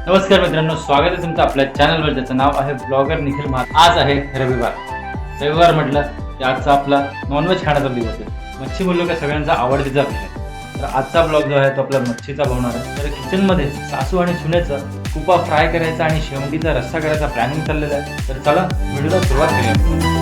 नमस्कार मित्रांनो, स्वागत आहे तुमचं आपल्या चॅनलवर, ज्याचं नाव आहे ब्लॉगर निखिल म्हात्रे। आज आहे रविवार म्हटलं की आजचा आपला नॉनव्हेज खाण्याचा दिवस आहे। मच्छी बोललो का सगळ्यांचा आवडतीचा विषय। तर आजचा ब्लॉग जो आहे तो आपला मच्छीचा बनवणार आहे। तर किचनमध्ये सासू आणि सुनेचं कुपा फ्राय करायचा आणि शेवंतीचा रस्सा करायचा प्लॅनिंग चाललेला आहे। तर चला व्हिडिओला सुरुवात करूया।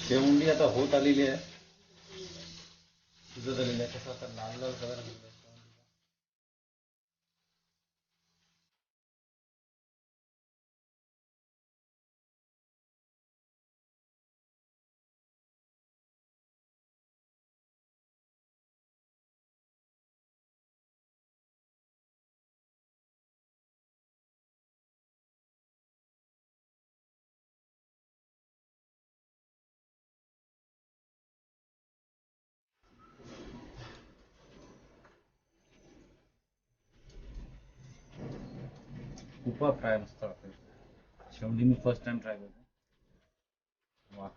शेवंती आता होत आलेली आहे, शिजत आलेली आहे। कसं आता लाल लाल कलर झालेला आहे। कुपा फ्राय मस्त वाटतं। शेवंती मी फर्स्ट टाइम ट्राय करतो। वाह,